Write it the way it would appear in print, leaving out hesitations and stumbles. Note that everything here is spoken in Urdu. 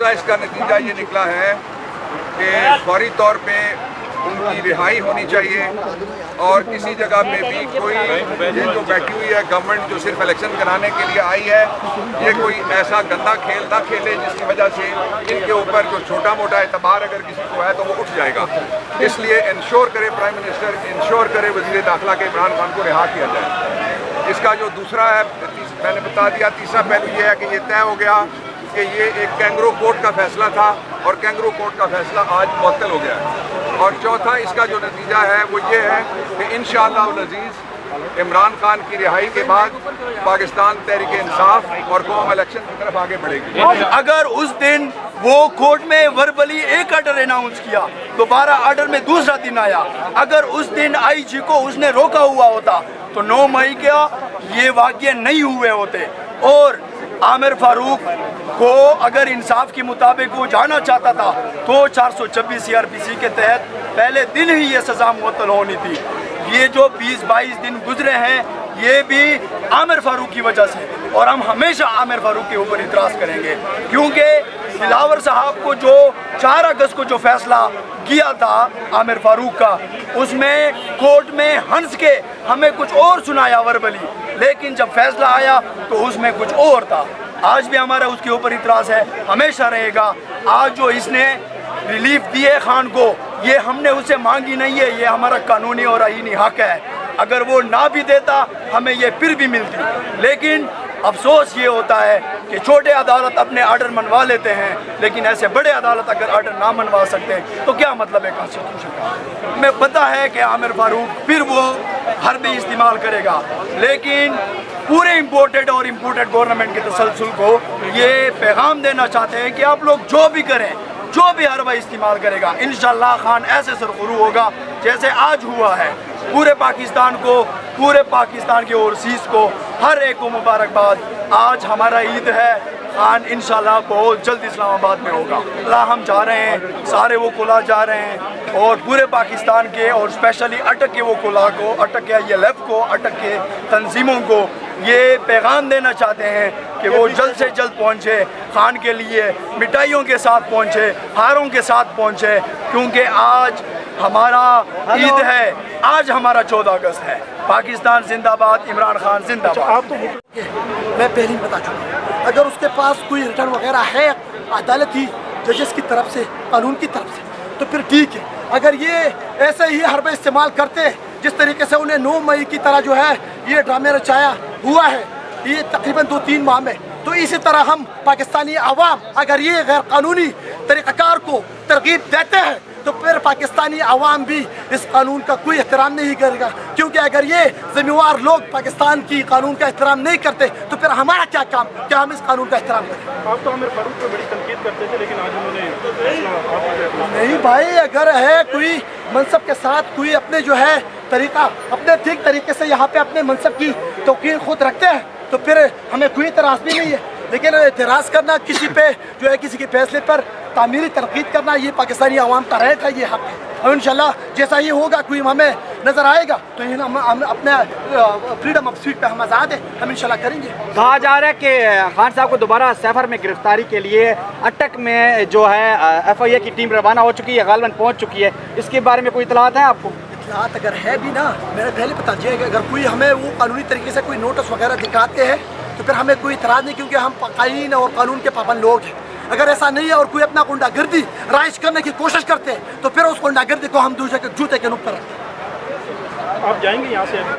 اس کا نتیجہ یہ نکلا ہے کہ فوری طور پہ ان کی رہائی ہونی چاہیے اور کسی جگہ پہ بھی کوئی یہ جو بیٹھی ہوئی ہے گورنمنٹ جو صرف الیکشن کرانے کے لیے آئی ہے یہ کوئی ایسا گندا کھیل نہ کھیلے جس کی وجہ سے ان کے اوپر جو چھوٹا موٹا اعتبار اگر کسی کو ہے تو وہ اٹھ جائے گا. اس لیے انشور کرے پرائم منسٹر، انشور کرے وزیر داخلہ کے عمران خان کو رہا کیا جائے. اس کا جو دوسرا ہے میں نے بتا دیا، تیسرا پہلو یہ ہے کہ یہ طے ہو گیا کہ یہ ایک کینگرو کورٹ کا فیصلہ تھا اور کینگرو کورٹ کا فیصلہ آج معطل ہو گیا ہے. اور چوتھا اس کا جو نتیجہ ہے وہ یہ ہے کہ انشاءاللہ العزیز عمران خان کی رہائی کے بعد پاکستان تحریک انصاف اور قوم الیکشن کی طرف آگے بڑھے گی. اگر اس دن وہ کورٹ میں وربلی ایک آرڈر اناؤنس کیا، دوبارہ آرڈر میں دوسرا دن آیا، اگر اس دن آئی جی کو اس نے روکا ہوا ہوتا تو 9 مئی کا یہ واقعے نہیں ہوئے ہوتے. اور عامر فاروق کو اگر انصاف کے مطابق وہ جانا چاہتا تھا تو 426 CRPC کے تحت پہلے دن ہی یہ سزا معطل ہونی تھی. یہ جو 20-22 دن گزرے ہیں یہ بھی عامر فاروق کی وجہ سے، اور ہم ہمیشہ عامر فاروق کے اوپر اعتراض کریں گے کیونکہ دلاور صاحب کو جو 4 اگست کو جو فیصلہ کیا تھا عامر فاروق کا، اس میں کورٹ میں ہنس کے ہمیں کچھ اور سنایا وربلی، لیکن جب فیصلہ آیا تو اس میں کچھ اور تھا. آج بھی ہمارا اس کے اوپر اعتراض ہے، ہمیشہ رہے گا. آج جو اس نے ریلیف دی ہے خان کو، یہ ہم نے اسے مانگی نہیں ہے، یہ ہمارا قانونی اور آئینی حق ہے. اگر وہ نہ بھی دیتا ہمیں یہ پھر بھی ملتی. لیکن افسوس یہ ہوتا ہے کہ چھوٹے عدالت اپنے آرڈر منوا لیتے ہیں، لیکن ایسے بڑے عدالت اگر آرڈر نہ منوا سکتے تو کیا مطلب ہے کانسٹیٹیوشن کا. ہمیں پتہ ہے کہ عامر فاروق پھر وہ حربی استعمال کرے گا، لیکن پورے امپورٹڈ اور امپورٹڈ گورنمنٹ کے تسلسل کو یہ پیغام دینا چاہتے ہیں کہ آپ لوگ جو بھی کریں، جو بھی حربہ استعمال کرے گا، انشاءاللہ خان ایسے سرخرو ہوگا جیسے آج ہوا ہے. پورے پاکستان کو، پورے پاکستان کے اوورسیز کو، ہر ایک کو مبارکباد. آج ہمارا عید ہے، خان انشاءاللہ بہت جلد اسلام آباد میں ہوگا. اللہ ہم جا رہے ہیں، سارے وہ کلا جا رہے ہیں اور پورے پاکستان کے اور اسپیشلی اٹک کے وہ کلا کو، اٹک کے ILF کو، اٹک کے تنظیموں کو یہ پیغام دینا چاہتے ہیں کہ وہ جلد سے جلد پہنچے، خان کے لیے مٹھائیوں کے ساتھ پہنچے، ہاروں کے ساتھ پہنچے، کیونکہ آج ہمارا عید ہے، آج ہمارا 14 اگست ہے. پاکستان زندہ باد، عمران خان زندہ باد. میں پہلے ہی بتا چکا ہوں، اگر اس کے پاس کوئی ریٹرن وغیرہ ہے عدالتی ججز کی طرف سے، قانون کی طرف سے، تو پھر ٹھیک ہے. اگر یہ ایسے ہی حربہ استعمال کرتے جس طریقے سے انہیں 9 مئی کی طرح جو ہے یہ ڈرامے رچایا ہوا ہے یہ تقریباً 2-3 ماہ میں، تو اسی طرح ہم پاکستانی عوام اگر یہ غیر قانونی طریقہ کار کو ترغیب دیتے ہیں تو پھر پاکستانی عوام بھی اس قانون کا کوئی احترام نہیں کرے گا. کیونکہ اگر یہ ذمہ وار لوگ پاکستان کی قانون کا احترام نہیں کرتے تو پھر ہمارا کیا کام کہ ہم اس قانون کا احترام کریں. آپ تو عامر فاروق کو بڑی تنقید کرتے تھے، لیکن آج انہوں نے نہیں بھائی، اگر ہے کوئی منصب کے ساتھ کوئی اپنے جو ہے طریقہ، اپنے ٹھیک طریقے سے یہاں پہ اپنے منصب کی توقیر خود رکھتے ہیں تو پھر ہمیں کوئی اعتراض بھی نہیں ہے. لیکن اعتراض کرنا کسی پہ جو ہے کسی کے فیصلے پر تعمیری تنقید کرنا یہ پاکستانی عوام کا رائٹ ہے، یہ حق ہے. اور انشاءاللہ جیسا یہ ہوگا کوئی ہمیں نظر آئے گا تو ہم اپنے فریڈم آف اسپیچ پہ ہم آزاد ہیں، ہم انشاءاللہ کریں گے. کہا جا رہا ہے کہ خان صاحب کو دوبارہ سیفر میں گرفتاری کے لیے اٹک میں جو ہے FIA کی ٹیم روانہ ہو چکی ہے، غالباً پہنچ چکی ہے. اس کے بارے میں کوئی اطلاعات ہیں آپ کو؟ اطلاعات اگر ہے بھی نا، میں نے پہلے بتا دیا کہ اگر کوئی ہمیں وہ قانونی طریقے سے کوئی نوٹس وغیرہ دکھاتے ہیں تو پھر ہمیں کوئی اعتراض نہیں، کیونکہ ہم قائنین اور قانون کے پابند لوگ ہیں. اگر ایسا نہیں ہے اور کوئی اپنا غنڈہ گردی رائج کرنے کی کوشش کرتے ہیں تو پھر اس غنڈہ گردی کو ہم دوسرے کے جوتے کے نوک پر رکھتے ہیں. آپ جائیں گے یہاں سے؟